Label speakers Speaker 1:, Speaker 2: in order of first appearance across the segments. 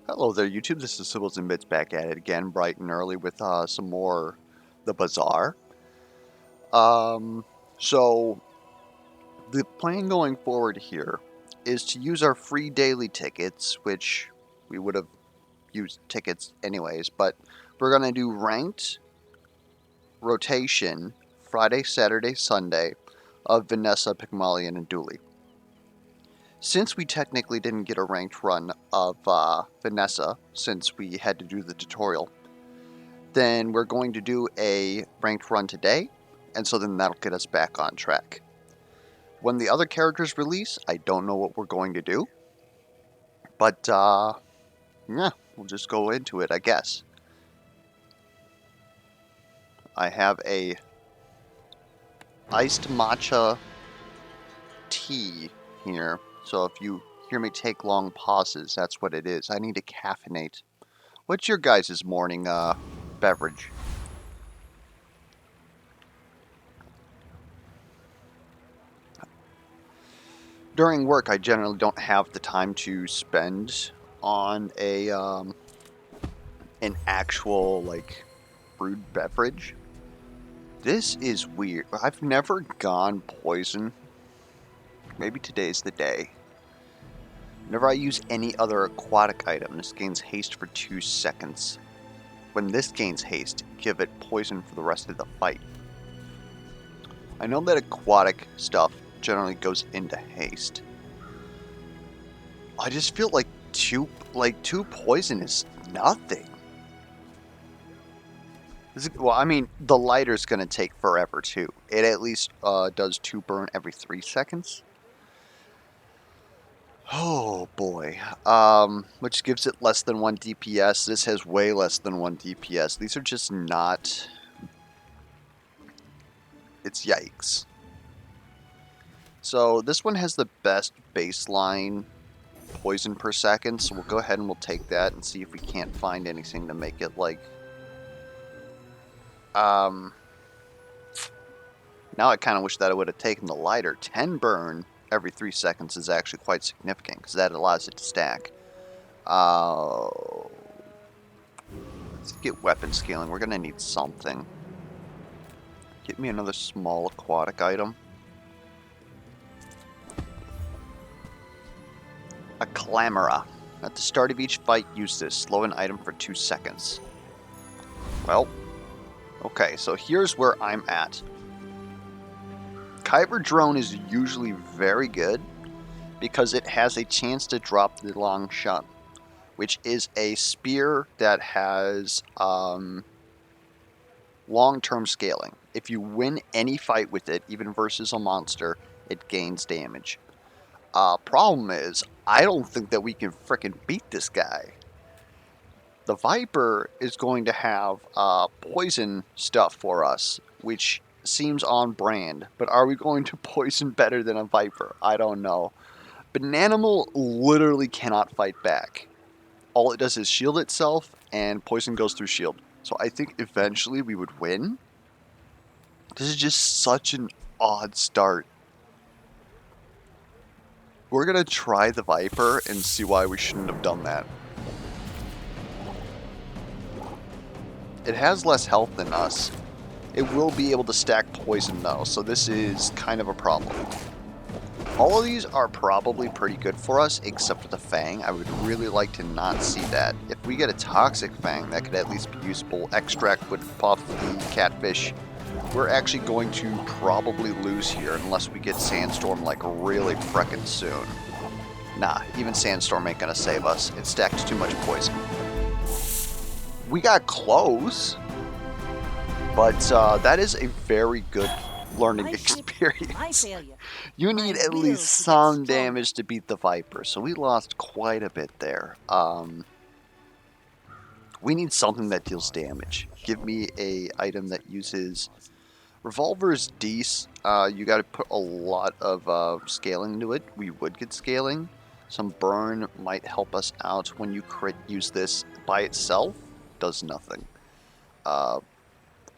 Speaker 1: Hello there, YouTube. This is Sibbles and Bits back at it again, bright and early with some more the Bazaar. Um, so the plan going forward here is to use our free daily tickets, which we would have used tickets anyways, but we're gonna do ranked rotation Friday, Saturday, Sunday of Vanessa, Pygmalion, and Dooley. Since we technically didn't get a ranked run of Vanessa, since we had to do the tutorial, then we're going to do a ranked run today, and so then that'll get us back on track. When the other characters release, I don't know what we're going to do, but yeah, we'll just go into it, I guess. I have a iced matcha tea here, so if you hear me take long pauses, that's what it is. I need to caffeinate. What's your guys' morning beverage? During work, I generally don't have the time to spend on an actual like brewed beverage. This is weird. I've never gone poison. Maybe today's the day. Whenever I use any other aquatic item, this gains haste for 2 seconds. When this gains haste, give it poison for the rest of the fight. I know that aquatic stuff generally goes into haste. I just feel like two poison is nothing. Well, I mean, the lighter's going to take forever, too. It at least does 2 burn every 3 seconds. Oh, boy. Which gives it less than 1 DPS. This has way less than 1 DPS. These are just not... It's yikes. So, this one has the best baseline poison per second, so we'll go ahead and we'll take that and see if we can't find anything to make it, like... Now I kind of wish that I would have taken the lighter. 10 burn every 3 seconds is actually quite significant because that allows it to stack. Let's get weapon scaling. We're going to need something. Get me another small aquatic item. A Clamora. At the start of each fight, use this. Slow an item for 2 seconds. Well, okay, so here's where I'm at. Kyber Drone is usually very good because it has a chance to drop the long shot, which is a spear that has long-term scaling. If you win any fight with it, even versus a monster, it gains damage. Problem is, I don't think that we can frickin' beat this guy. The Viper is going to have poison stuff for us, which seems on brand, but are we going to poison better than a Viper? I don't know. Bananimal literally cannot fight back. All it does is shield itself, and poison goes through shield. So I think eventually we would win. This is just such an odd start. We're going to try the Viper and see why we shouldn't have done that. It has less health than us. It will be able to stack poison though, so this is kind of a problem. All of these are probably pretty good for us, except for the Fang. I would really like to not see that. If we get a Toxic Fang, that could at least be useful. Extract would buff the Catfish. We're actually going to probably lose here unless we get Sandstorm like really frickin' soon. Nah, even Sandstorm ain't gonna save us. It stacks too much poison. We got close, but that is a very good learning experience. You need at least some damage to beat the Viper, so we lost quite a bit there. We need something that deals damage. Give me a item that uses... Revolver is decent. You got to put a lot of scaling into it. We would get scaling. Some burn might help us out. When you crit use this by itself, does nothing.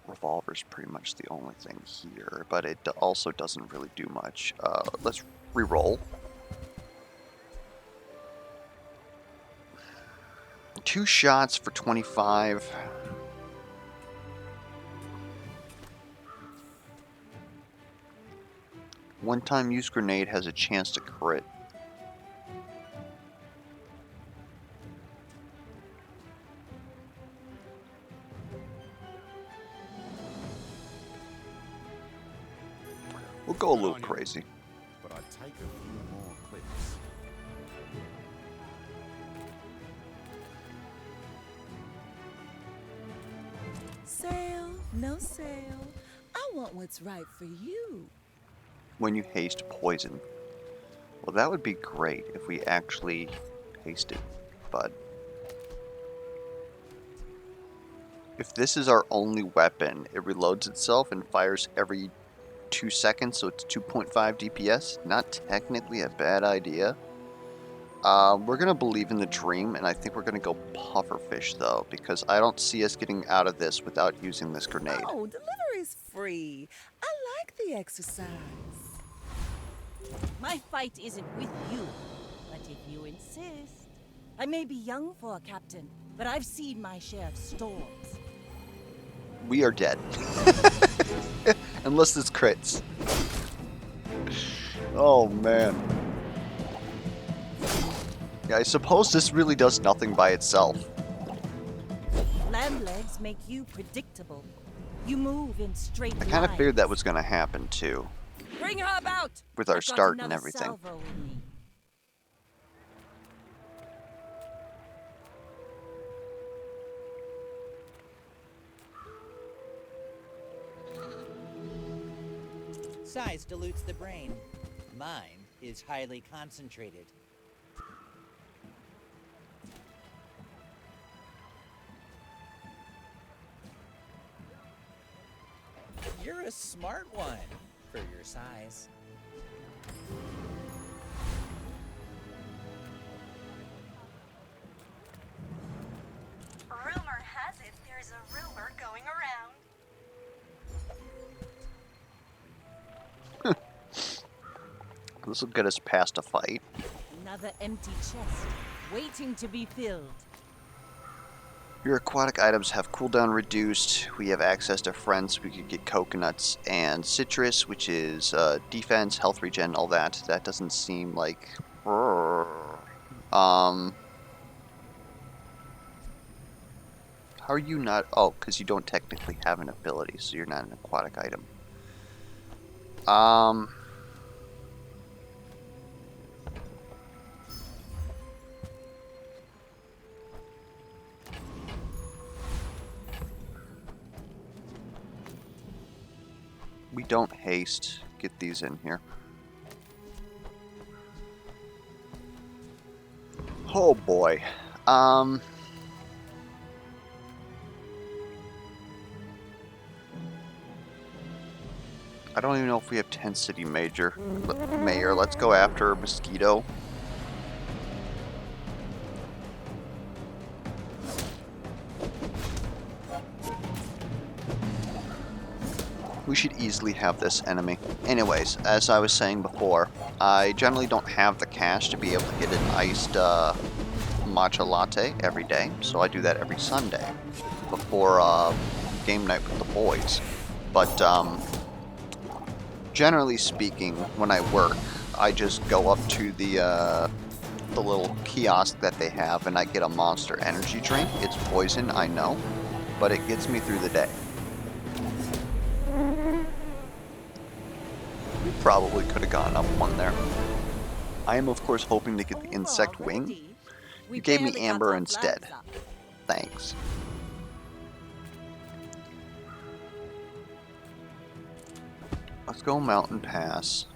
Speaker 1: Revolver's pretty much the only thing here, but it also doesn't really do much. Let's re-roll. 2 shots for 25. One-time use grenade has a chance to crit. We'll go a little crazy.
Speaker 2: But I'd take a few more clips.
Speaker 3: Sale, no sale. I want what's right for you.
Speaker 1: When you haste poison. Well, that would be great if we actually hasted, but if this is our only weapon, it reloads itself and fires every 2 seconds, so it's 2.5 DPS. Not technically a bad idea. We're going to believe in the dream, and I think we're going to go pufferfish, though, because I don't see us getting out of this without using this grenade.
Speaker 3: Oh, delivery's free. I like the exercise.
Speaker 4: My fight isn't with you, but if you insist. I may be young for a captain, but I've seen my share of storms.
Speaker 1: We are dead. Unless this crits. Oh, man. Yeah, I suppose this really does nothing by itself.
Speaker 4: Lamb legs make you predictable. You move in straight
Speaker 1: I kind of
Speaker 4: lines.
Speaker 1: figured that was going to happen, too.
Speaker 4: Bring her about!
Speaker 1: With our
Speaker 4: I've got
Speaker 1: start and
Speaker 4: another
Speaker 1: everything.
Speaker 4: salvo in me.
Speaker 5: Size dilutes the brain. Mine is highly concentrated. You're a smart one for your size.
Speaker 6: Rumor has it there's a rumor going around.
Speaker 1: This will get us past a fight.
Speaker 4: Another empty chest, waiting to be filled.
Speaker 1: Your aquatic items have cooldown reduced. We have access to friends. We could get coconuts and citrus, which is defense, health regen, all that. That doesn't seem like... How are you not... Oh, because you don't technically have an ability, so you're not an aquatic item. We don't haste. Get these in here. Oh boy. I don't even know if we have 10 City Mayor. Let's go after Mosquito. We should easily have this enemy. Anyways, as I was saying before, I generally don't have the cash to be able to get an iced matcha latte every day, so I do that every Sunday before game night with the boys. But generally speaking, when I work, I just go up to the little kiosk that they have and I get a Monster energy drink. It's poison, I know, but it gets me through the day. We probably could have gone up one there. I am, of course, hoping to get the insect wing. You gave me amber instead. Thanks. Let's go Mountain Pass.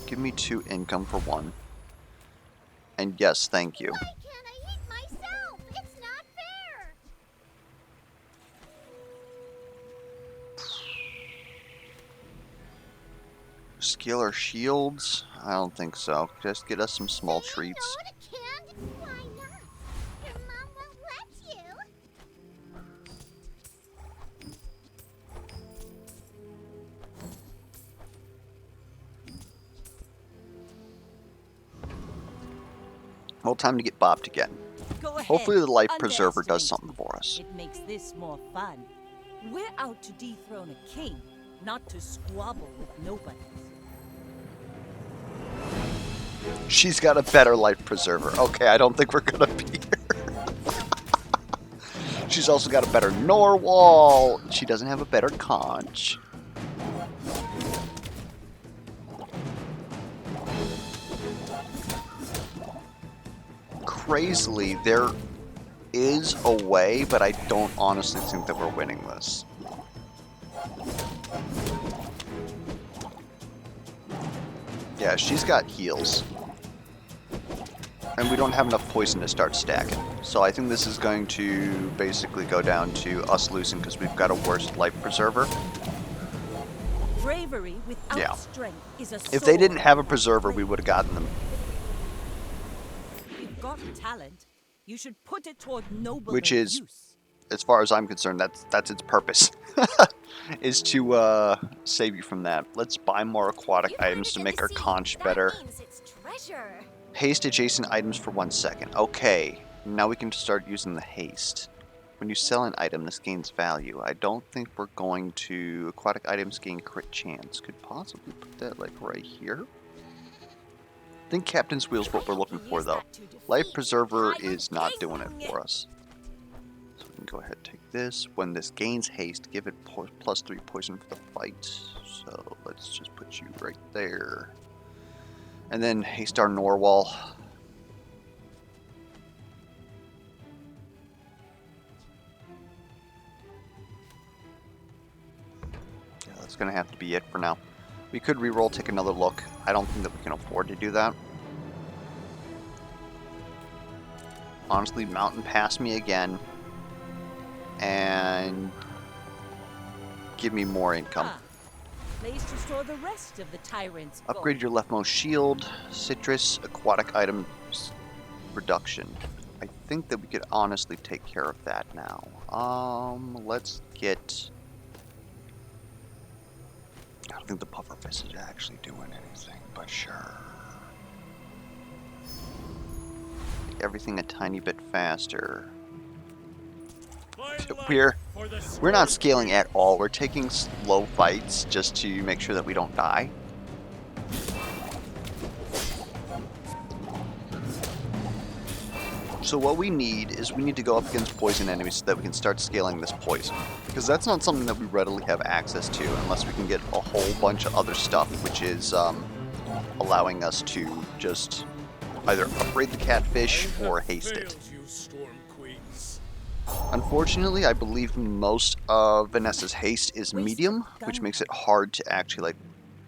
Speaker 1: Give me 2 income for 1. And yes, thank you.
Speaker 6: Why can't I eat myself? It's not fair.
Speaker 1: Scale our shields? I don't think so. Just get us some small treats.
Speaker 6: No to candy? Why not? Your mom won't let you.
Speaker 1: Well, time to get bopped again.
Speaker 4: Go ahead.
Speaker 1: Hopefully the life preserver does
Speaker 4: Underestimate
Speaker 1: something
Speaker 4: me.
Speaker 1: for us.
Speaker 4: It makes this more fun. We're out to dethrone a king, not to squabble with nobodies.
Speaker 1: She's got a better life preserver. Okay, I don't think we're gonna be here. She's also got a better Norwal. She doesn't have a better conch. Crazily, there is a way, but I don't honestly think that we're winning this. Yeah, she's got heals. And we don't have enough poison to start stacking. So I think this is going to basically go down to us losing because we've got a worse life preserver.
Speaker 4: Bravery without
Speaker 1: Yeah.
Speaker 4: strength is a
Speaker 1: If they didn't
Speaker 4: sword
Speaker 1: have a
Speaker 4: without
Speaker 1: preserver, we
Speaker 4: blade.
Speaker 1: would have gotten them.
Speaker 4: You've got talent. You should put it toward nobler
Speaker 1: Which is,
Speaker 4: use.
Speaker 1: as far as I'm concerned, that's its purpose. Is to save you from that. Let's buy more aquatic
Speaker 6: You've
Speaker 1: items to
Speaker 6: landed at
Speaker 1: make
Speaker 6: the
Speaker 1: our
Speaker 6: sea.
Speaker 1: conch
Speaker 6: That
Speaker 1: better.
Speaker 6: means it's treasure.
Speaker 1: Haste adjacent items for 1 second. Okay, now we can start using the haste. When you sell an item, this gains value. I don't think we're going to... Aquatic items gain crit chance. Could possibly put that like right here. I think Captain's Wheel's what we're looking for though. Life Preserver is not doing it for us. So we can go ahead and take this. When this gains haste, give it +3 poison for the fight. So let's just put you right there. And then haste our Norwal. Yeah, that's gonna have to be it for now. We could reroll, take another look. I don't think that we can afford to do that. Honestly, mountain past me again. And give me more income.
Speaker 4: Ah, place to store the rest of the tyrant's
Speaker 1: Upgrade your leftmost shield, citrus, aquatic items reduction. I think that we could honestly take care of that now. Let's get... I don't think the pufferfish is actually doing anything, but sure. Make everything a tiny bit faster. We're not scaling at all. We're taking slow fights just to make sure that we don't die. So what we need is we need to go up against poison enemies so that we can start scaling this poison. Because that's not something that we readily have access to unless we can get a whole bunch of other stuff, which is allowing us to just either upgrade the catfish or haste it. Unfortunately, I believe most of Vanessa's haste is medium, which makes it hard to actually like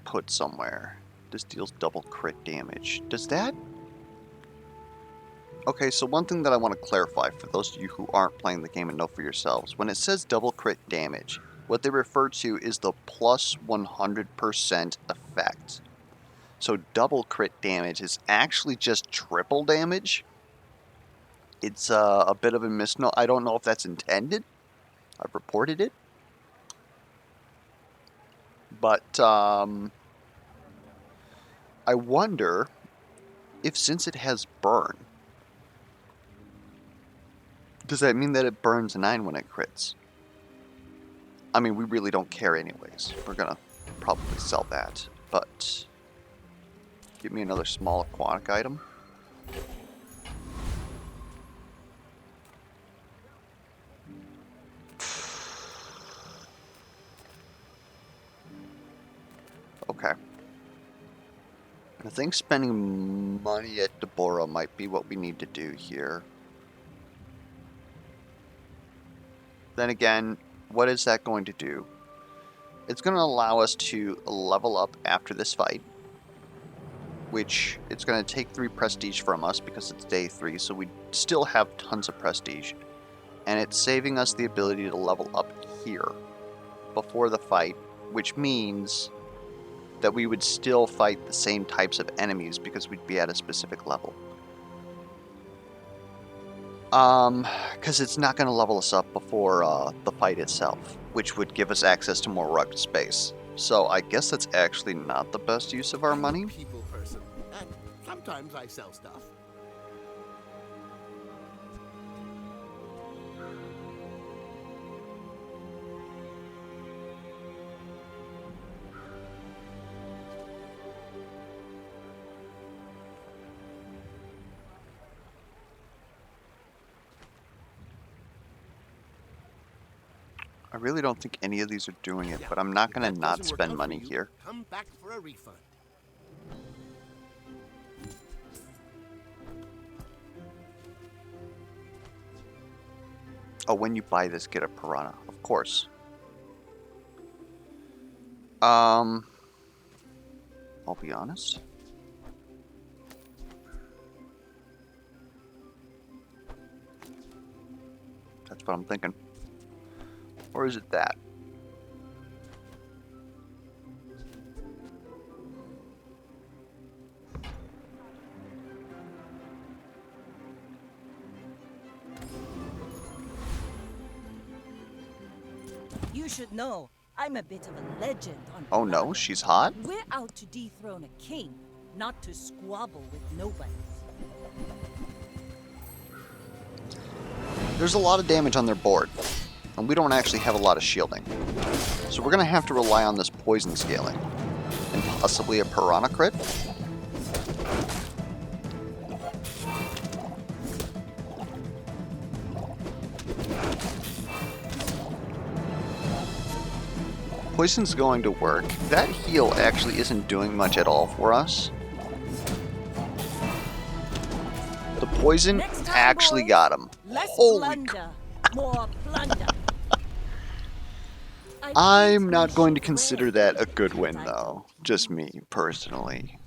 Speaker 1: put somewhere. This deals double crit damage. Does that? Okay, so one thing that I want to clarify for those of you who aren't playing the game and know for yourselves, when it says double crit damage, what they refer to is the plus 100% effect. So double crit damage is actually just triple damage. It's a bit of a misnomer. I don't know if that's intended. I've reported it. But I wonder if since it has burn, does that mean that it burns 9 when it crits? I mean, we really don't care anyways. We're gonna probably sell that. But give me another small aquatic item. Okay. I think spending money at Deborah might be what we need to do here. Then again, what is that going to do? It's going to allow us to level up after this fight, which it's going to take 3 prestige from us because it's day 3, so we still have tons of prestige. And it's saving us the ability to level up here before the fight, which means that we would still fight the same types of enemies because we'd be at a specific level. Because it's not going to level us up before the fight itself, which would give us access to more rugged space. So I guess that's actually not the best use of our money.
Speaker 7: People person, and sometimes I sell stuff.
Speaker 1: I really don't think any of these are doing it, but I'm not going to not spend money here.
Speaker 7: Come back for a refund.
Speaker 1: Oh, when you buy this, get a piranha. Of course. I'll be honest. That's what I'm thinking. Or is it that?
Speaker 4: You should know, I'm a bit of a legend on
Speaker 1: Oh no,
Speaker 4: Bazaar.
Speaker 1: she's hot?
Speaker 4: We're out to dethrone a king, not to squabble with nobody.
Speaker 1: There's a lot of damage on their board, and we don't actually have a lot of shielding. So we're going to have to rely on this poison scaling. And possibly a piranha crit? Poison's going to work. That heal actually isn't doing much at all for us. The poison
Speaker 4: Next time,
Speaker 1: actually
Speaker 4: boys,
Speaker 1: got him.
Speaker 4: Less
Speaker 1: Holy
Speaker 4: plunder, more plunder.
Speaker 1: I'm not going to consider that a good win, though. Just me, personally.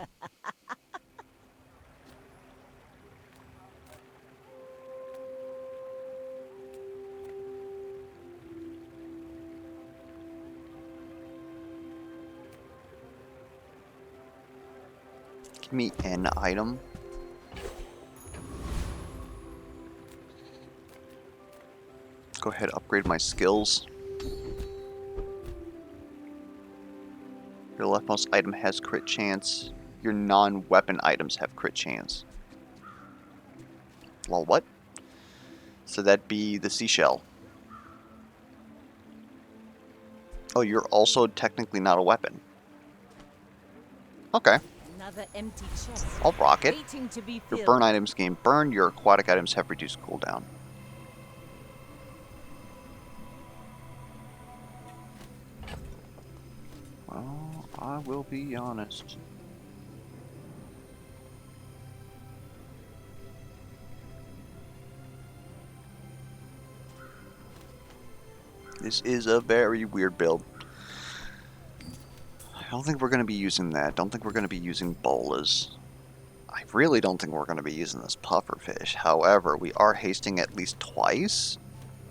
Speaker 1: Give me an item. Go ahead, upgrade my skills. Your leftmost item has crit chance. Your non-weapon items have crit chance. Well, what? So that'd be the seashell. Oh, you're also technically not a weapon. Okay,
Speaker 4: Another empty chest.
Speaker 1: I'll rock it.
Speaker 4: Waiting to be
Speaker 1: Your
Speaker 4: filled.
Speaker 1: burn items gain burn. Your aquatic items have reduced cooldown. Well, I will be honest. This is a very weird build. I don't think we're going to be using that. Don't think we're going to be using bolas. I really don't think we're going to be using this pufferfish. However, we are hasting at least twice,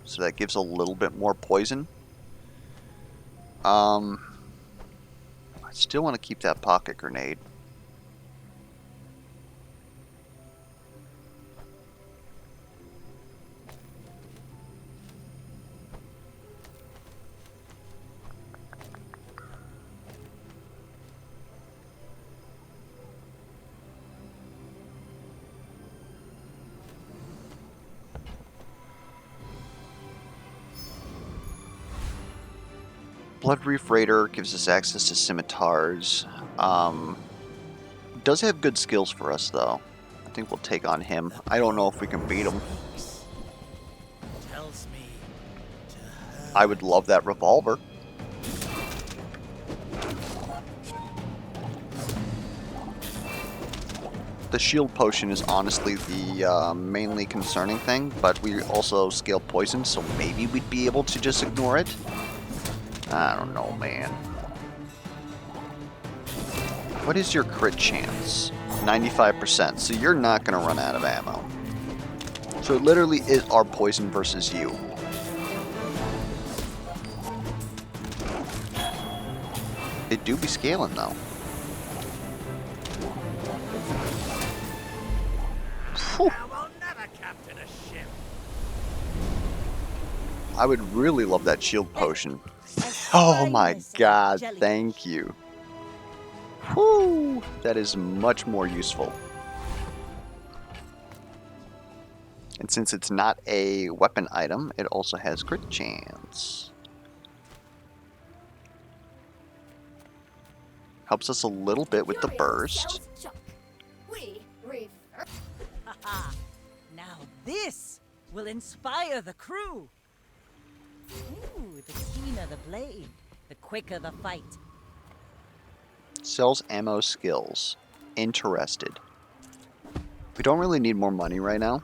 Speaker 1: so that gives a little bit more poison. I still want to keep that pocket grenade. Blood Reef Raider gives us access to scimitars. Does have good skills for us, though. I think we'll take on him. I don't know if we can beat him.
Speaker 7: Tells me
Speaker 1: I would love that revolver. The shield potion is honestly the mainly concerning thing, but we also scale poison, so maybe we'd be able to just ignore it. I don't know, man. What is your crit chance? 95%, so you're not going to run out of ammo. So it literally is our poison versus you. They do be scaling, though. Whew.
Speaker 7: I will never captain a ship.
Speaker 1: I would really love that shield potion.
Speaker 4: As
Speaker 1: Oh my
Speaker 4: fine as a
Speaker 1: god,
Speaker 4: jellyfish.
Speaker 1: thank you. Whew, that is much more useful. And since it's not a weapon item, it also has crit chance. Helps us a little bit with the burst.
Speaker 4: Haha. Now this will inspire the crew. Ooh, the cleaner the blade, the quicker the fight.
Speaker 1: Sells ammo skills. Interested. We don't really need more money right now.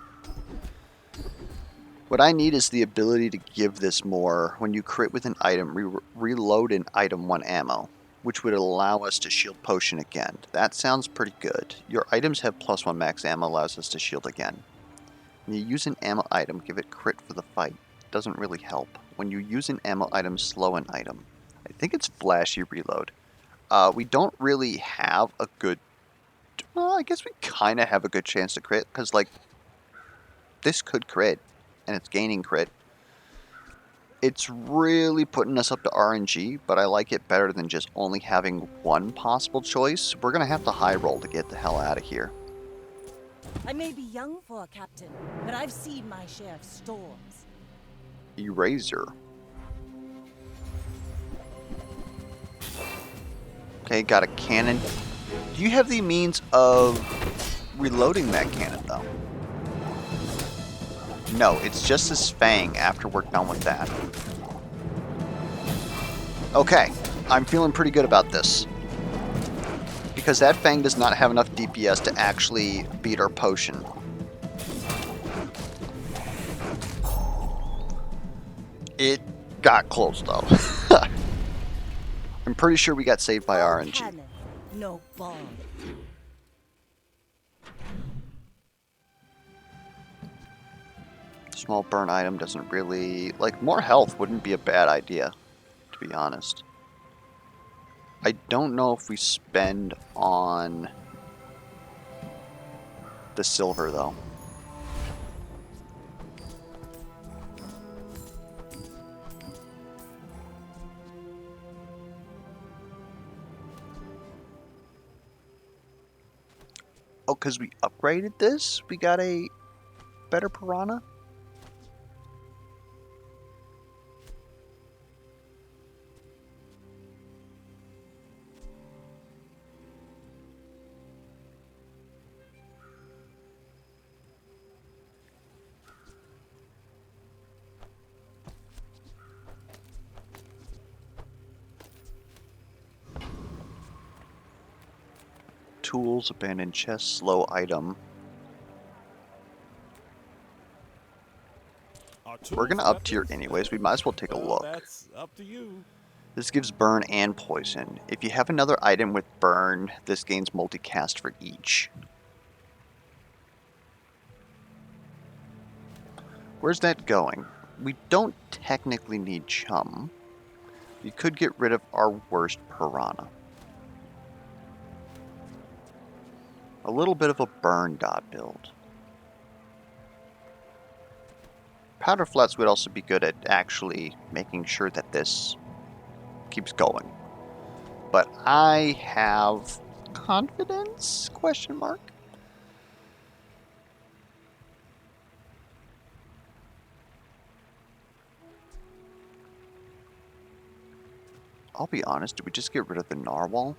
Speaker 1: What I need is the ability to give this more when you crit with an item, reload an item 1 ammo, which would allow us to shield potion again. That sounds pretty good. Your items have +1 max ammo, allows us to shield again. When you use an ammo item, give it crit for the fight. Doesn't really help. When you use an ammo item, slow an item. I think it's flashy reload. We don't really have a good... Well, I guess we kind of have a good chance to crit, because, like, this could crit, and it's gaining crit. It's really putting us up to RNG, but I like it better than just only having one possible choice. We're going to have to high roll to get the hell out of here.
Speaker 4: I may be young for a captain, but I've seen my share of storms.
Speaker 1: Eraser. Okay, got a cannon. Do you have the means of reloading that cannon, though? No, it's just this fang after we're done with that. Okay, I'm feeling pretty good about this. Because that fang does not have enough DPS to actually beat our potion. It got close, though. I'm pretty sure we got saved by RNG.
Speaker 4: Cannon, no bomb.
Speaker 1: Small burn item doesn't really... Like, more health wouldn't be a bad idea, to be honest. I don't know if we spend on the silver, though. Oh, because we upgraded this? We got a better piranha? Tools, abandoned chest, slow item. We're gonna up tier anyways, we might as well take a look.
Speaker 2: That's up to you.
Speaker 1: This gives burn and poison. If you have another item with burn, this gains multicast for each. Where's that going? We don't technically need chum. We could get rid of our worst piranha. A little bit of a burn dot build. Powder flats would also be good at actually making sure that this keeps going. But I have confidence? Question mark. I'll be honest, did we just get rid of the narwhal?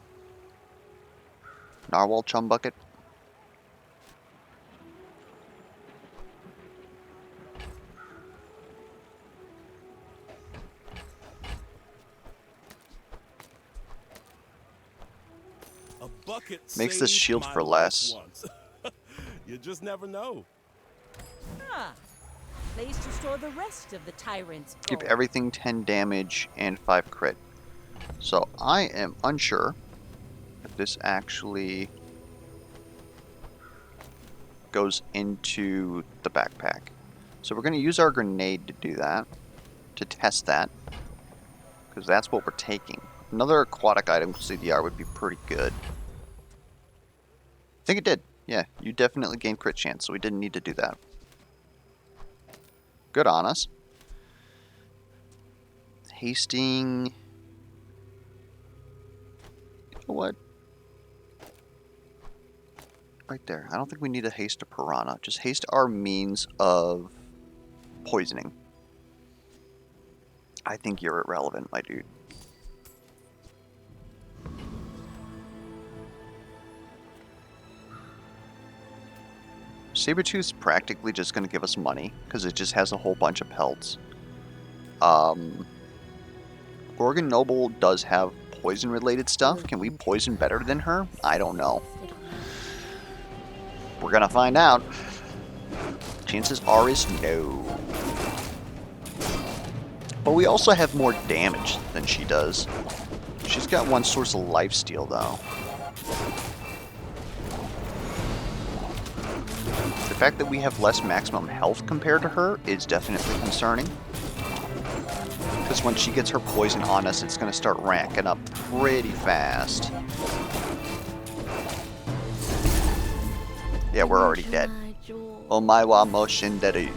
Speaker 1: Narwhal chum bucket?
Speaker 2: A bucket
Speaker 1: Makes this
Speaker 2: saved
Speaker 1: shield
Speaker 2: my
Speaker 1: for
Speaker 2: life
Speaker 1: less.
Speaker 2: once. You just never know.
Speaker 4: Ah, place to store the rest of the tyrant's
Speaker 1: Give
Speaker 4: gold.
Speaker 1: everything 10 damage and 5 crit. So I am unsure if this actually goes into the backpack. So we're going to use our grenade to do that, to test that, because that's what we're taking. Another aquatic item CDR would be pretty good. I think it did. Yeah, you definitely gained crit chance, so we didn't need to do that. Good on us. Hasting. You know what? Right there. I don't think we need to haste a piranha. Just haste our means of poisoning. I think you're irrelevant, my dude. Sabretooth's practically just going to give us money, because it just has a whole bunch of pelts. Gorgon Noble does have poison-related stuff. Can we poison better than her? I don't know. We're gonna find out. Chances are is no. But we also have more damage than she does. She's got one source of lifesteal, though. The fact that we have less maximum health compared to her is definitely concerning. Because when she gets her poison on us, it's going to start ranking up pretty fast. Yeah, we're already dead. Omaiwa mo shinderu.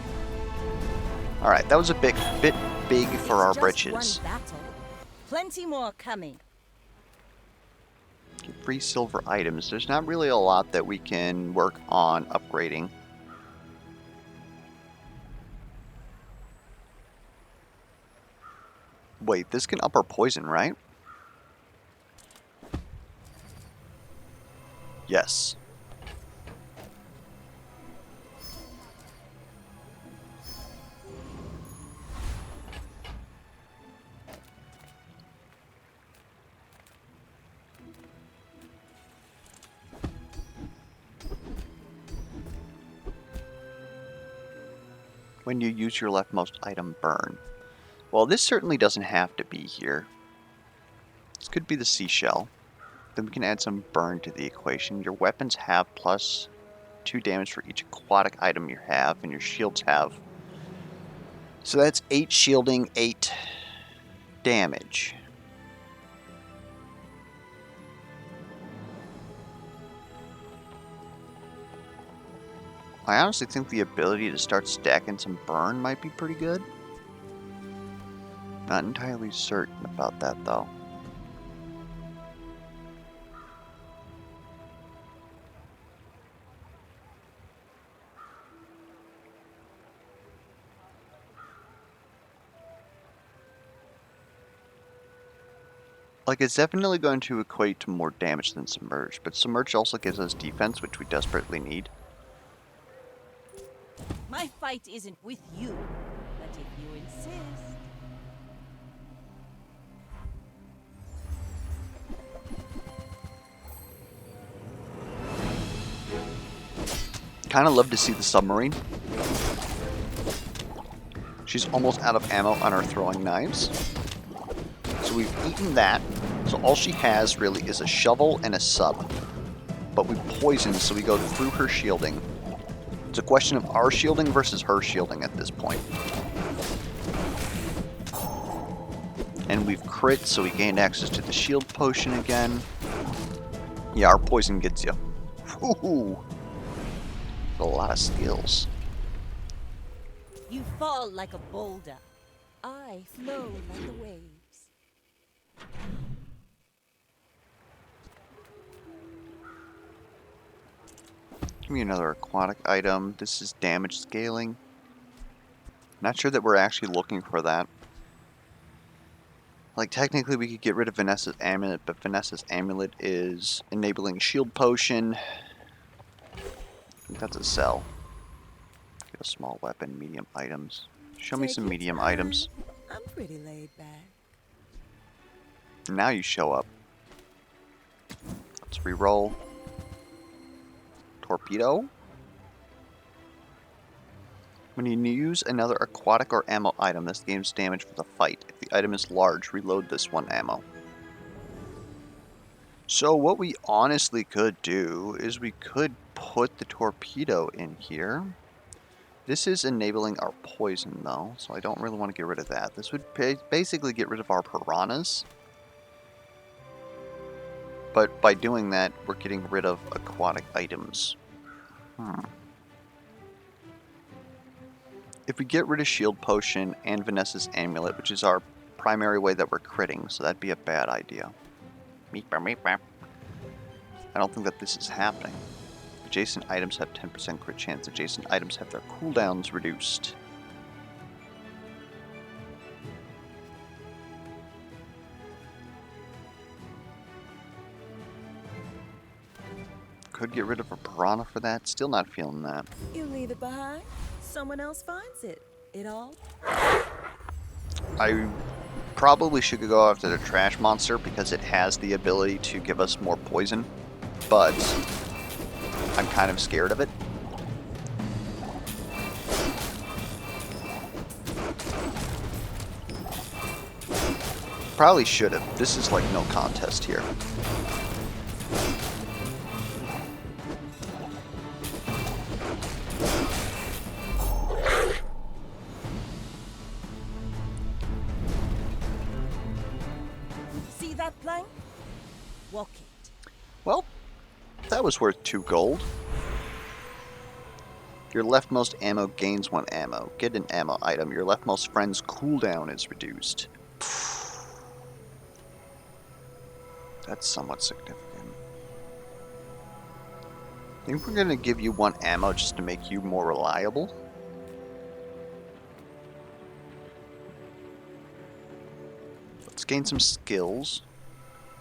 Speaker 1: Alright, that was a bit big for our
Speaker 4: It's just
Speaker 1: britches.
Speaker 4: one battle. Plenty more coming.
Speaker 1: Get free silver items. There's not really a lot that we can work on upgrading. Wait, this can up our poison, right? Yes. When you use your leftmost item, burn. Well, this certainly doesn't have to be here. This could be the seashell. Then we can add some burn to the equation. Your weapons have +2 damage for each aquatic item you have, and your shields have. So that's 8 shielding, 8 damage. I honestly think the ability to start stacking some burn might be pretty good. Not entirely certain about that, though. Like, it's definitely going to equate to more damage than Submerge, but Submerge also gives us defense, which we desperately need.
Speaker 4: My fight isn't with you, but if you insist.
Speaker 1: Kind of love to see the submarine. She's almost out of ammo on her throwing knives. So we've eaten that. So all she has really is a shovel and a sub. But we poisoned, so we go through her shielding. It's a question of our shielding versus her shielding at this point. And we've crit, so we gained access to the shield potion again. Yeah, our poison gets you. Woohoo! A lot of skills.
Speaker 4: You fall like a boulder. I flow like the waves.
Speaker 1: Give me another aquatic item. This is damage scaling. Not sure that we're actually looking for that. Like, technically we could get rid of Vanessa's amulet, but Vanessa's amulet is enabling shield potion. I think that's a sell. Get a small weapon, medium items. Show me
Speaker 3: Take
Speaker 1: some
Speaker 3: your
Speaker 1: medium
Speaker 3: time.
Speaker 1: items.
Speaker 3: I'm pretty laid back.
Speaker 1: Now you show up. Let's re-roll. Torpedo. When you use another aquatic or ammo item, this gains damage for the fight. If the item is large, reload this one ammo. So what we honestly could do is we could put the torpedo in here. This is enabling our poison though, so I don't really want to get rid of that. This would basically get rid of our piranhas. But by doing that, we're getting rid of aquatic items. If we get rid of shield potion and Vanessa's amulet, which is our primary way that we're critting, so that'd be a bad idea. Meep, meep, meep. I don't think that this is happening. Adjacent items have 10% crit chance. Adjacent items have their cooldowns reduced. Could get rid of a piranha for that. Still not feeling that.
Speaker 3: You leave it behind, someone else finds it. It all.
Speaker 1: I Probably should go after the trash monster because it has the ability to give us more poison, but I'm kind of scared of it. Probably should have. This is like no contest here.
Speaker 4: See that plank? Walk it.
Speaker 1: Well, that was worth 2 gold. Your leftmost ammo gains 1 ammo. Get an ammo item. Your leftmost friend's cooldown is reduced. That's somewhat significant. I think we're going to give you 1 ammo just to make you more reliable. Let's gain some skills.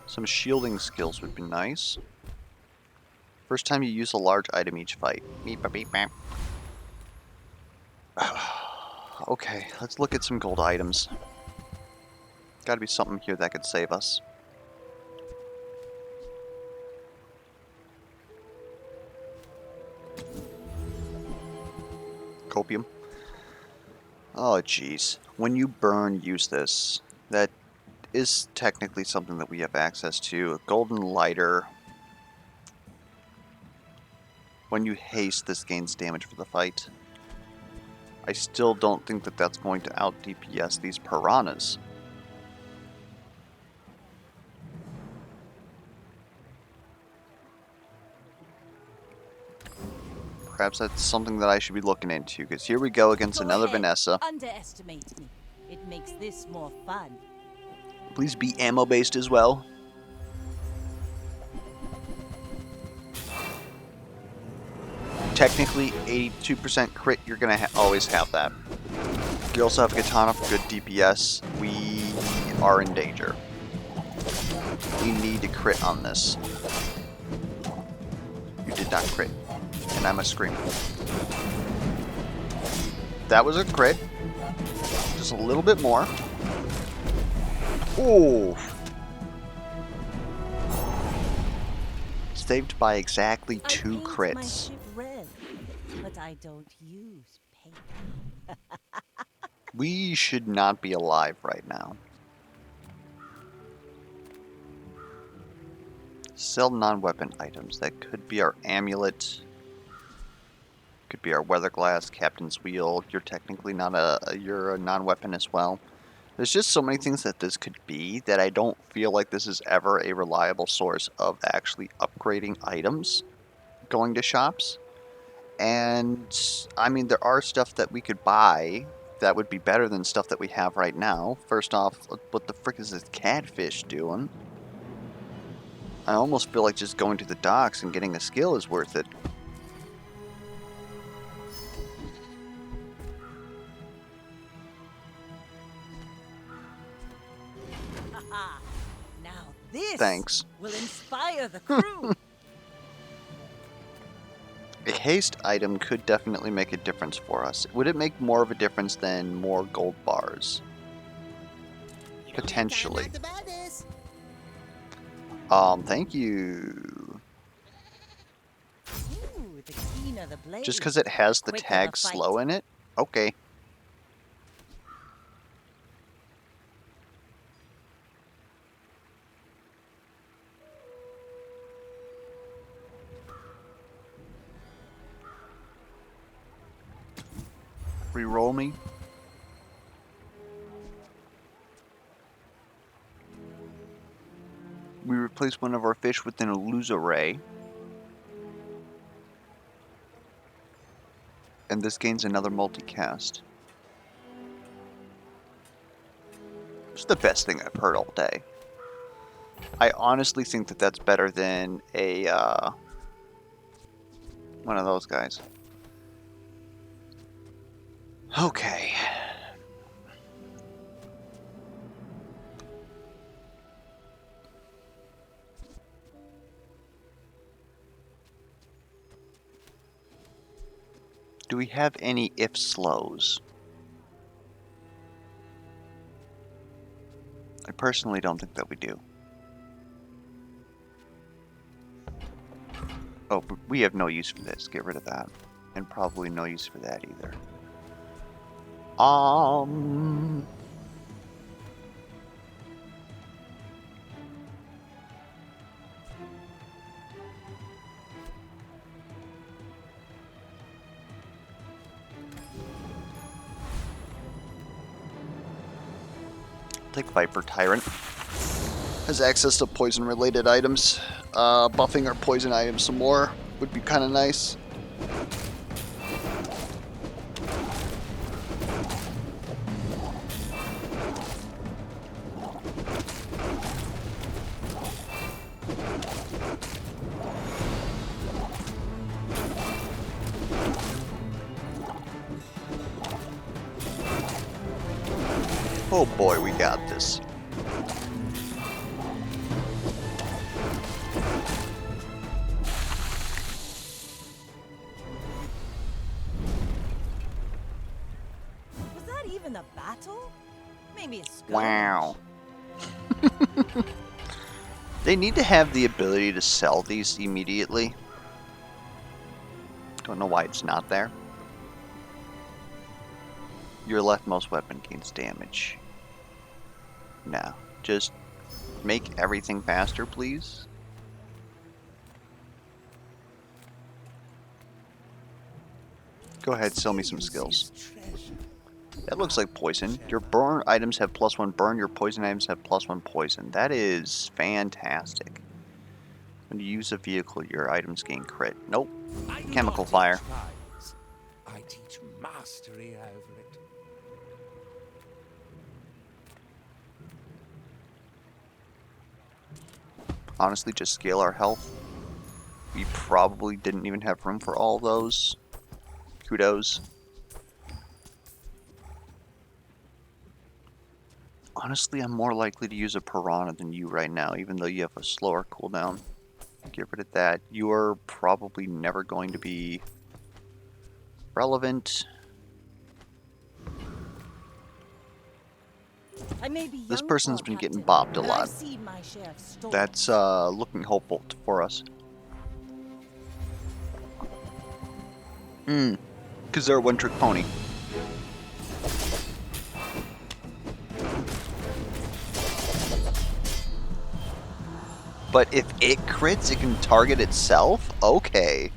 Speaker 1: Some shielding skills would be nice. First time you use a large item each fight. Beep, beep, beep, beep. Okay, let's look at some gold items. Gotta be something here that could save us. Copium. Oh, jeez. When you burn, use this. That is technically something that we have access to. A golden lighter. When you haste, this gains damage for the fight. I still don't think that that's going to out DPS these piranhas. Perhaps that's something that I should be looking into, because here we go against
Speaker 4: Go
Speaker 1: another
Speaker 4: ahead.
Speaker 1: Vanessa.
Speaker 4: Underestimate me. It makes this more fun.
Speaker 1: Please be ammo based as well. Technically, 82% crit, you're going to always have that. You also have Katana for good DPS. We are in danger. We need to crit on this. You did not crit. And I'm a scream. That was a crit. Just a little bit more. Ooh. Saved by exactly 2
Speaker 4: I paint my
Speaker 1: crits.
Speaker 4: ship red, but I don't use paint.
Speaker 1: We should not be alive right now. Sell non-weapon items. That could be our amulet. Could be our weather glass, captain's wheel. You're technically not you're a non-weapon as well. There's just so many things that this could be that I don't feel like this is ever a reliable source of actually upgrading items going to shops. And I mean, there are stuff that we could buy that would be better than stuff that we have right now. First off, what the frick is this catfish doing? I almost feel like just going to the docks and getting a skill is worth it.
Speaker 4: Haha. Now this
Speaker 1: Thanks.
Speaker 4: will inspire the crew.
Speaker 1: A haste item could definitely make a difference for us. Would it make more of a difference than more gold bars? Potentially. Thank you.
Speaker 4: Ooh, the keener the blade.
Speaker 1: Just because it has the
Speaker 4: quicker
Speaker 1: tag
Speaker 4: the fight.
Speaker 1: slow in it? Okay. Reroll me. We replace one of our fish with an Illuso Ray. And this gains another multicast. It's the best thing I've heard all day. I honestly think that that's better than a, one of those guys. Okay. Do we have any if slows? personally don't think that we do. Oh, but we have no use for this. Get rid of that. And probably no use for that either. Take Viper Tyrant. Has access to poison related items. Buffing our poison items some more would be kind of nice. Oh boy, we got this.
Speaker 4: Was that even a battle? Maybe a skirmish.
Speaker 1: Wow. They need to have the ability to sell these immediately. Don't know why it's not there. Your leftmost weapon gains damage. No, just make everything faster, please. Go ahead, sell me some skills. That looks like poison. Your burn items have +1 burn, your poison items have +1 poison. That is fantastic. When you use a vehicle, your items gain crit. Nope.
Speaker 7: I do
Speaker 1: Chemical
Speaker 7: not teach
Speaker 1: fire.
Speaker 7: trials. I teach mastery over it.
Speaker 1: Honestly, just scale our health. We probably didn't even have room for all those. Kudos. Honestly, I'm more likely to use a Piranha than you right now, even though you have a slower cooldown. Get rid of that. You're probably never going to be relevant.
Speaker 4: I may be
Speaker 1: This
Speaker 4: young
Speaker 1: person's
Speaker 4: for
Speaker 1: been getting
Speaker 4: captain,
Speaker 1: bopped a
Speaker 4: but
Speaker 1: lot.
Speaker 4: I've seen my share of storms.
Speaker 1: That's looking hopeful for us. Because they're a one-trick pony. But if it crits, it can target itself? Okay.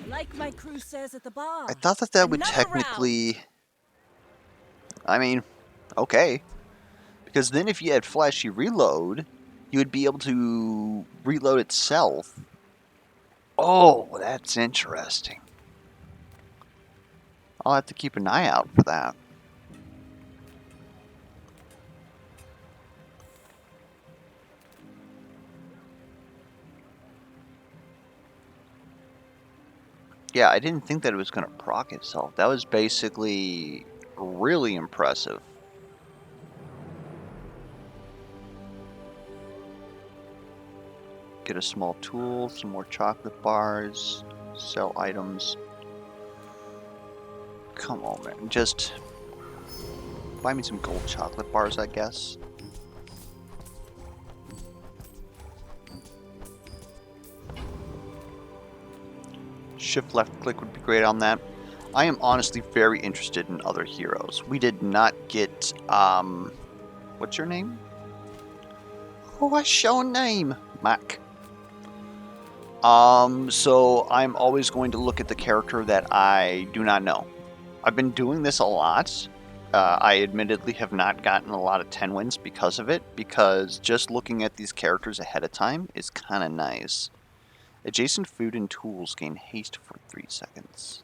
Speaker 4: Like my crew says at the bar.
Speaker 1: I thought that that would
Speaker 4: Another
Speaker 1: technically... I mean, okay. Because then if you had flashy reload, you would be able to reload itself. Oh, that's interesting. I'll have to keep an eye out for that. Yeah, I didn't think that it was going to proc itself. That was basically really impressive. Get a small tool, some more chocolate bars, sell items. Come on, man. Just buy me some gold chocolate bars, I guess. Shift left click would be great on that. I am honestly very interested in other heroes. We did not get, what's your name? Oh, what's your name? Mac. So I'm always going to look at the character that I do not know. I've been doing this a lot. I admittedly have not gotten a lot of 10 wins because of it, because just looking at these characters ahead of time is kind of nice. Adjacent food and tools gain haste for 3 seconds.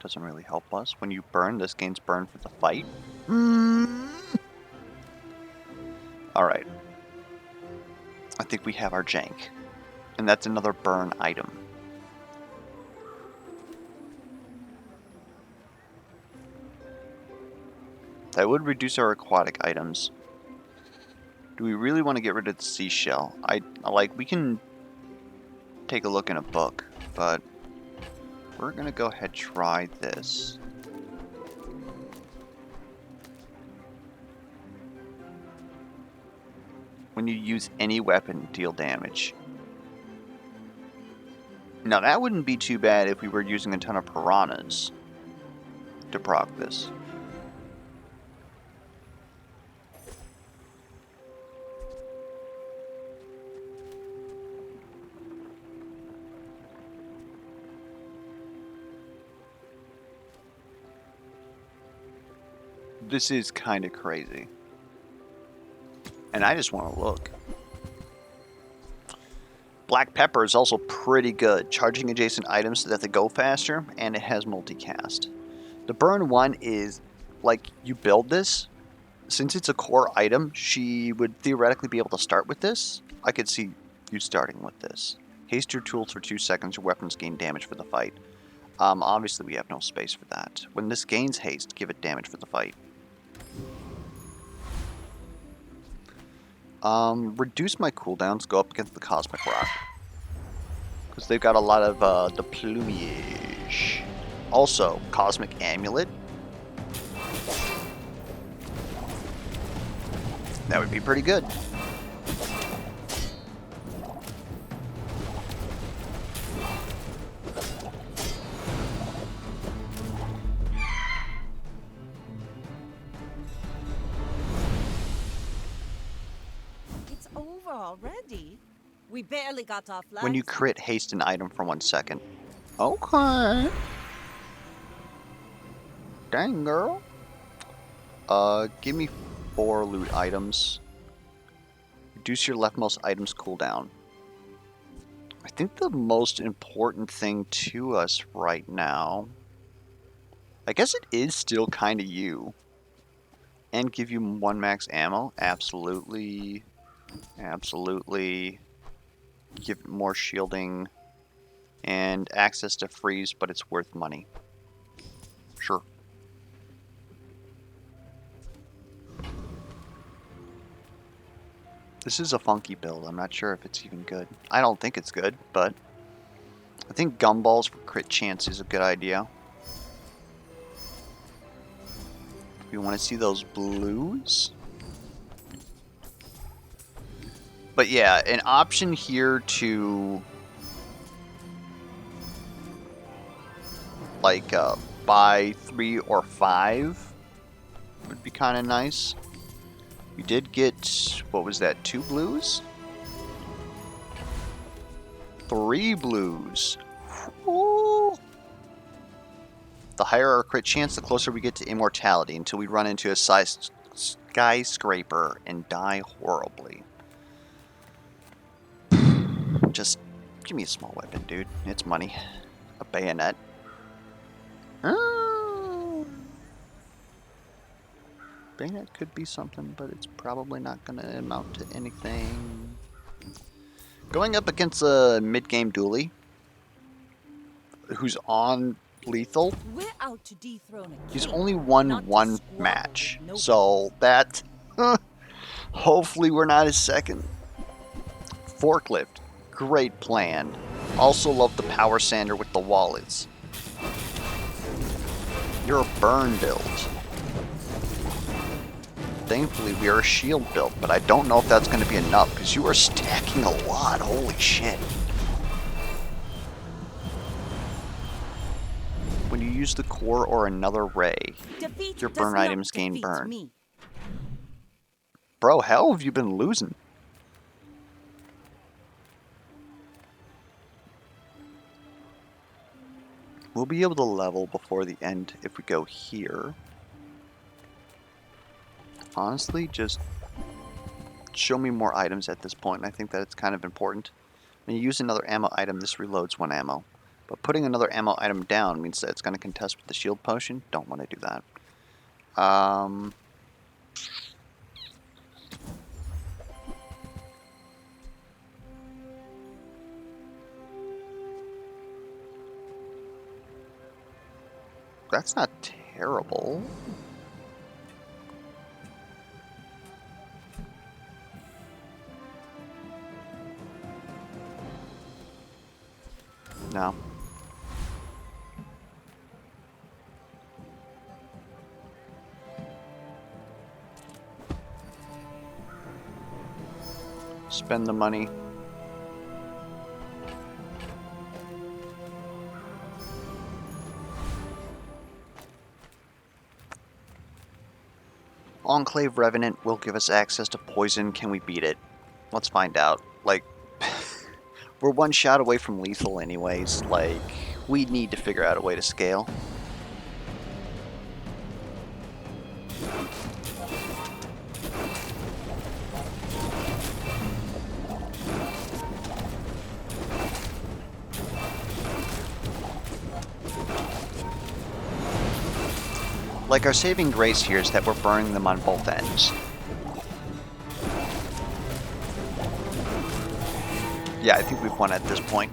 Speaker 1: Doesn't really help us. When you burn, this gains burn for the fight. Alright. I think we have our jank. And that's another burn item. That would reduce our aquatic items. Do we really want to get rid of the seashell? We can take a look in a book, but we're gonna go ahead and try this. when you use any weapon, deal damage. Now that wouldn't be too bad if we were using a ton of piranhas to proc this. This is kind of crazy. And I just want to look. Black pepper is also pretty good, charging adjacent items so that they go faster, and it has multicast. The burn one is, like, you build this, since it's a core item, she would theoretically be able to start with this. I could see you starting with this. Haste your tools for 2 seconds, your weapons gain damage for the fight. Obviously we have no space for that. When this gains haste, give it damage for the fight. Reduce my cooldowns, go up against the Cosmic Rock. Because they've got a lot of the plumage. Also, Cosmic Amulet. That would be pretty good.
Speaker 4: It's over already. We barely got off last.
Speaker 1: When you crit, haste an item for 1 second. Okay. Dang, girl. Give me 4 loot items. Reduce your leftmost item's cooldown. I think the most important thing to us right now, I guess it is still kind of you. And give you 1 max ammo. Absolutely. Absolutely. Give more shielding. And access to freeze, but it's worth money. Sure. This is a funky build. I'm not sure if it's even good. I don't think it's good, but I think gumballs for crit chance is a good idea. We want to see those blues. But yeah, an option here to like buy 3 or 5 would be kind of nice. We did get, what was that, 2 blues? 3 blues. Ooh. The higher our crit chance, the closer we get to immortality until we run into a skyscraper and die horribly. Just give me a small weapon, dude. It's money. A bayonet. Bayonet could be something, but it's probably not going to amount to anything. Going up against a mid-game dually, who's on lethal,
Speaker 4: We're out to dethrone a
Speaker 1: he's
Speaker 4: king,
Speaker 1: only won
Speaker 4: not to
Speaker 1: 1
Speaker 4: squabble
Speaker 1: match.
Speaker 4: with nobody.
Speaker 1: So that, hopefully we're not his second. Forklift, great plan. Also love the power sander with the wallets. You're a burn build. Thankfully, we are a shield build, but I don't know if that's going to be enough, because you are stacking a lot. Holy shit. When you use the core or another ray,
Speaker 4: Defeat
Speaker 1: your
Speaker 4: does
Speaker 1: burn
Speaker 4: not
Speaker 1: items gain
Speaker 4: defeat
Speaker 1: burn.
Speaker 4: me.
Speaker 1: Bro, how have you been losing? We'll be able to level before the end if we go here. Honestly, just show me more items at this point. I think that it's kind of important. When you use another ammo item, this reloads 1 ammo. But putting another ammo item down means that it's going to contest with the shield potion. Don't want to do that. That's not terrible. No. spend the money. Enclave Revenant will give us access to poison. Can we beat it? Let's find out. Like, we're one shot away from lethal anyways. Like, we need to figure out a way to scale. Like, our saving grace here is that we're burning them on both ends. Yeah, I think we've won at this point.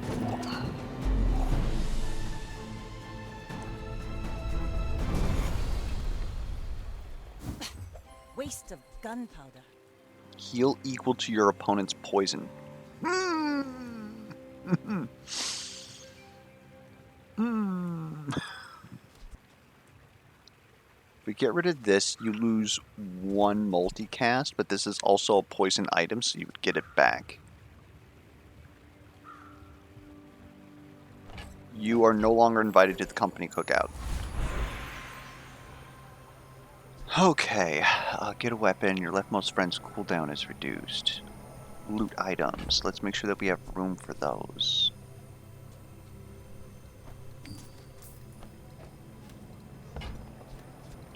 Speaker 4: Waste of gunpowder.
Speaker 1: Heal equal to your opponent's poison. If we get rid of this, you lose one multicast, but this is also a poison item, so you would get it back. You are no longer invited to the company cookout. Okay, get a weapon. Your leftmost friend's cooldown is reduced. Loot items. Let's make sure that we have room for those.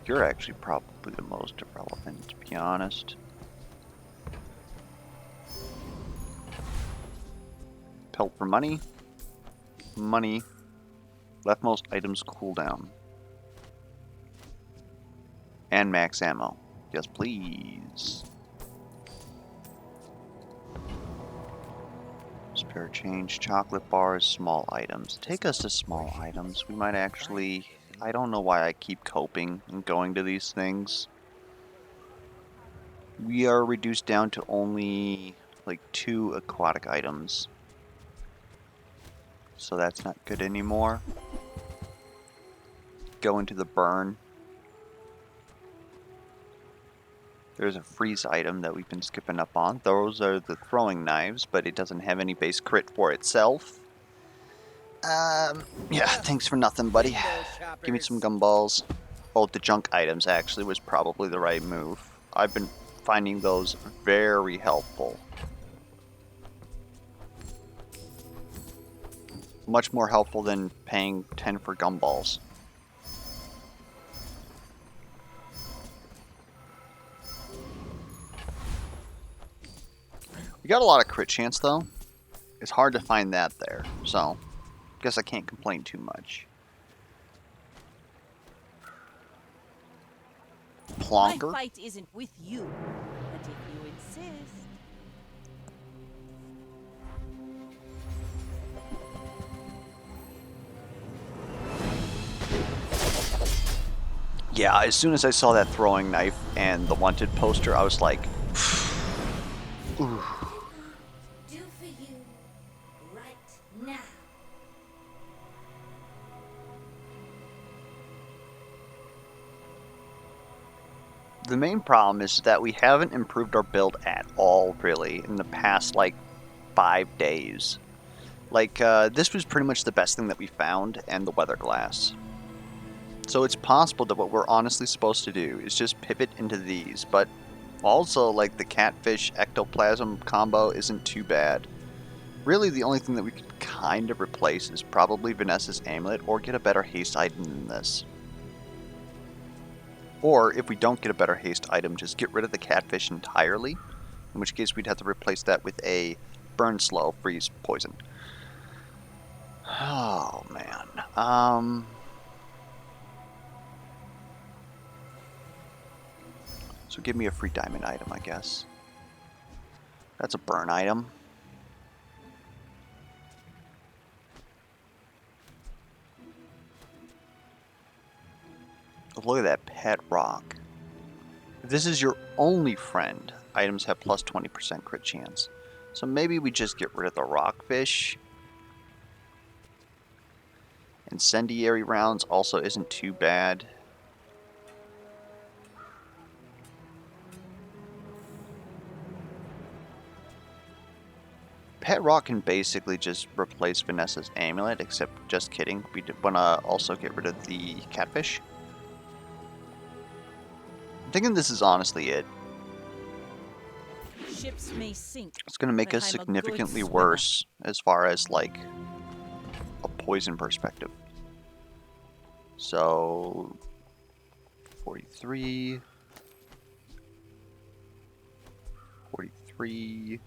Speaker 1: You're actually probably the most irrelevant, to be honest. Pelt for money. Money. Leftmost items cooldown. And max ammo. Yes, please. Spare change, chocolate bars, small items. Take us to small items. We might actually... I don't know why I keep coping and going to these things. We are reduced down to only like 2 aquatic items. So that's not good anymore. Go into the burn. There's a freeze item that we've been skipping up on. Those are the throwing knives, but it doesn't have any base crit for itself. Yeah, thanks for nothing, buddy. Give me some gumballs. Oh, the junk items actually was probably the right move. I've been finding those very helpful. Much more helpful than paying 10 for gumballs. We got a lot of crit chance though. It's hard to find that there, so guess I can't complain too much. Plonker.
Speaker 4: My fight isn't with you, but if you insist.
Speaker 1: Yeah, as soon as I saw that throwing knife and the wanted poster, I was like, ooh.
Speaker 6: Do for you right now.
Speaker 1: The main problem is that we haven't improved our build at all, really, in the past, like, 5 days. Like, this was pretty much the best thing that we found, and the weather glass. So it's possible that what we're honestly supposed to do is just pivot into these, but also, like, the catfish ectoplasm combo isn't too bad. Really, the only thing that we could kind of replace is probably Vanessa's amulet, or get a better haste item than this. Or, if we don't get a better haste item, just get rid of the catfish entirely, in which case we'd have to replace that with a burn slow, freeze, poison. Oh, man. So give me a free diamond item, I guess. That's a burn item. Oh, look at that pet rock. If this is your only friend, items have plus 20% crit chance. So maybe we just get rid of the rockfish. Incendiary rounds also isn't too bad. Pet Rock can basically just replace Vanessa's amulet, except just kidding. We want to also get rid of the catfish. I'm thinking this is honestly it.
Speaker 4: Ships may sink.
Speaker 1: It's going to make
Speaker 4: but
Speaker 1: us
Speaker 4: I'm a good
Speaker 1: significantly
Speaker 4: swimmer.
Speaker 1: worse as far as like a poison perspective. So 43, 43.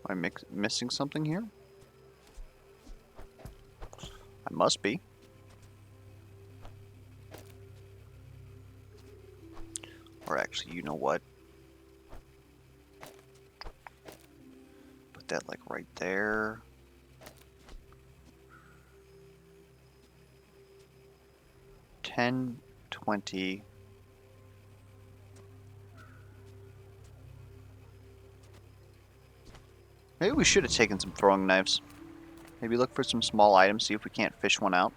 Speaker 1: Am I missing something here? I must be. Or actually, you know what? Put that like right there. $10, $20. Maybe we should have taken some throwing knives. Maybe look for some small items, see if we can't fish one out.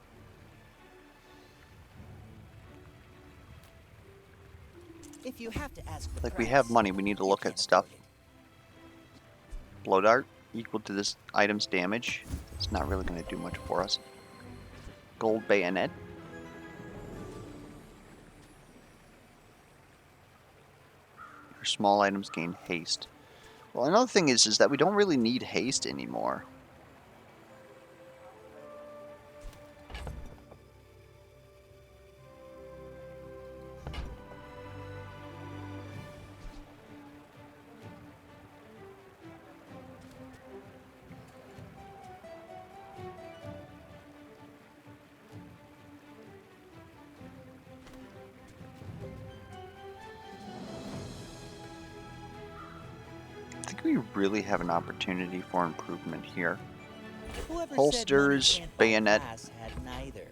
Speaker 5: If you have to ask the
Speaker 1: Like we
Speaker 5: price,
Speaker 1: have money, we need to
Speaker 5: you
Speaker 1: look
Speaker 5: can't
Speaker 1: at stuff.
Speaker 5: afford it.
Speaker 1: Blow dart equal to this item's damage. It's not really going to do much for us. Gold bayonet. Your small items gain haste. Well, another thing is that we don't really need haste anymore. I think we really have an opportunity for improvement here.
Speaker 5: Whoever said
Speaker 1: Holsters,
Speaker 5: money can't buy
Speaker 1: bayonet.
Speaker 5: class had neither.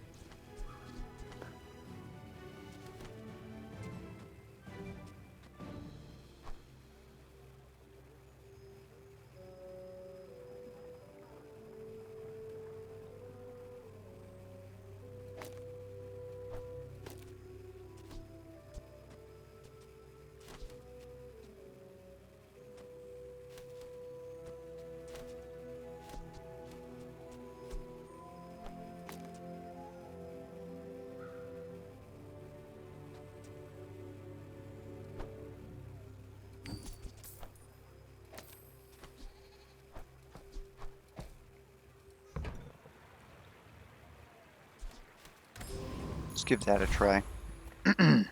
Speaker 1: Let's give that a try.
Speaker 7: You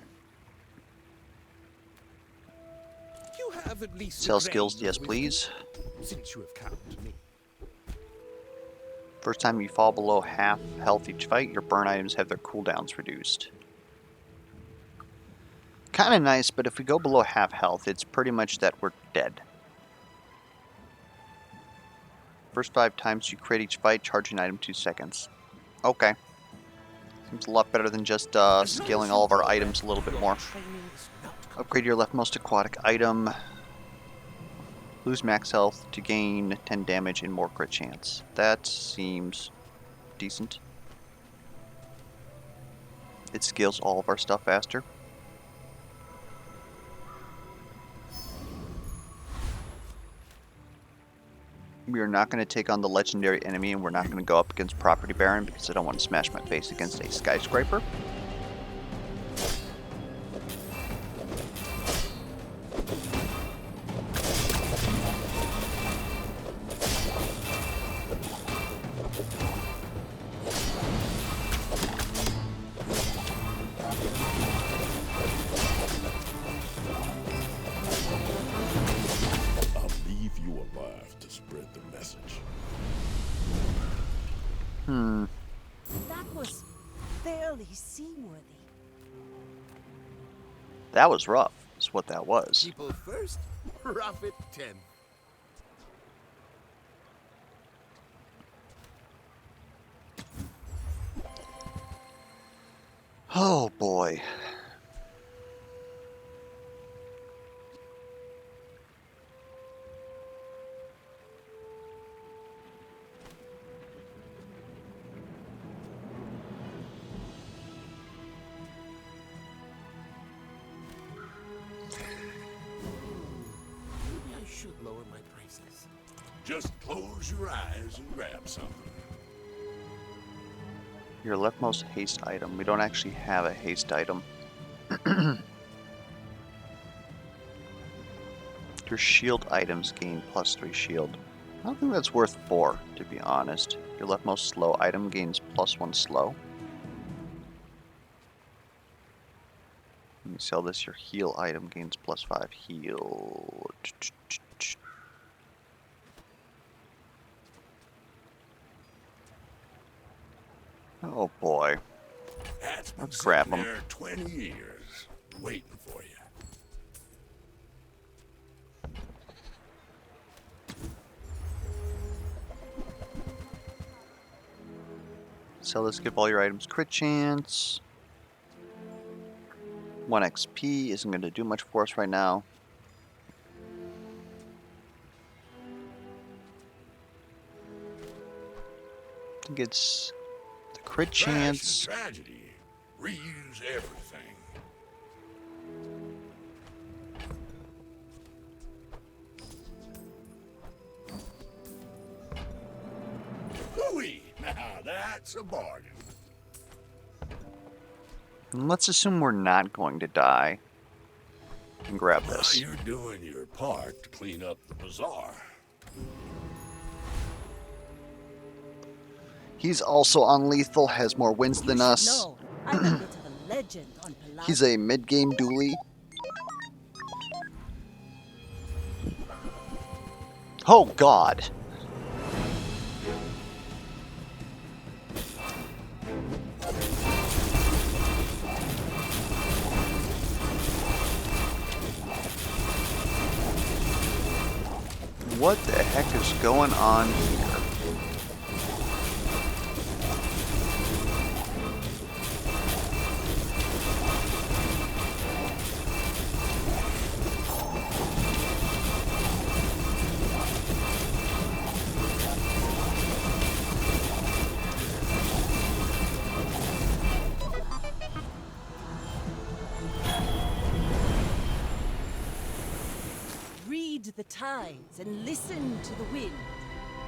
Speaker 7: have at least
Speaker 1: Sell
Speaker 7: a
Speaker 1: skills,
Speaker 7: grain of
Speaker 1: yes
Speaker 7: wisdom,
Speaker 1: please.
Speaker 7: since you have come to me.
Speaker 1: First time you fall below half health each fight, your burn items have their cooldowns reduced. Kind of nice, but if we go below half health, it's pretty much that we're dead. First 5 times you crit each fight, charge an item 2 seconds. Okay. Seems a lot better than just scaling all of our items a little bit more. Upgrade your leftmost aquatic item. Lose max health to gain 10 damage and more crit chance. That seems decent. It scales all of our stuff faster. We are not going to take on the legendary enemy, and we're not going to go up against Property Baron because I don't want to smash my face against a skyscraper.
Speaker 2: I'll leave you alive to spread the message.
Speaker 4: That was barely seaworthy.
Speaker 1: That was rough, is what that was.
Speaker 7: People first, profit 10.
Speaker 1: Oh boy.
Speaker 2: Just close your eyes and grab something.
Speaker 1: Your leftmost haste item. We don't actually have a haste item. Your shield items gain +3 shield. I don't think that's worth 4, to be honest. Your leftmost slow item gains +1 slow. When you sell this, your heal item gains +5 heal. Oh boy.
Speaker 2: That's been
Speaker 1: Let's grab
Speaker 2: sitting
Speaker 1: 'em.
Speaker 2: there 20 years, waiting for you.
Speaker 1: Sell this, give all your items crit chance. 1 XP isn't going to do much for us right now. I think it's the crit
Speaker 2: Trash and
Speaker 1: chance.
Speaker 2: tragedy. Reuse everything. Hooey! Now that's a bargain.
Speaker 1: And let's assume we're not going to die. And grab
Speaker 2: Well,
Speaker 1: this.
Speaker 2: you're doing your part to clean up the bazaar.
Speaker 1: He's also unlethal, has more wins than
Speaker 4: You
Speaker 1: us.
Speaker 4: should know, I'm a bit of a legend on Palace.
Speaker 1: He's a mid-game dually. Oh god. What the heck is going on here?
Speaker 4: Read the tides and listen to the wind.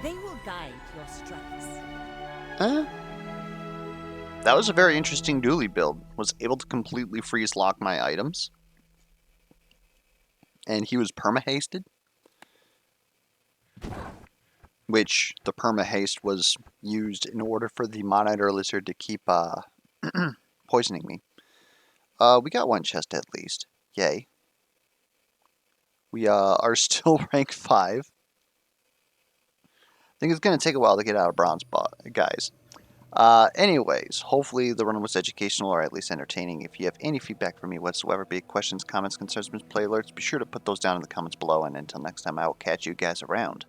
Speaker 4: They will guide your strikes.
Speaker 1: Huh? That was a very interesting dually build. Was able to completely freeze lock my items. And he was perma-hasted. Which the perma-haste was used in order for the Monitor Lizard to keep poisoning me. We got 1 chest at least. Yay. We are still rank 5. I think it's going to take a while to get out of bronze, guys. Anyways, hopefully the run was educational or at least entertaining. If you have any feedback for me whatsoever, be it questions, comments, concerns, misplay alerts, be sure to put those down in the comments below. And until next time, I will catch you guys around.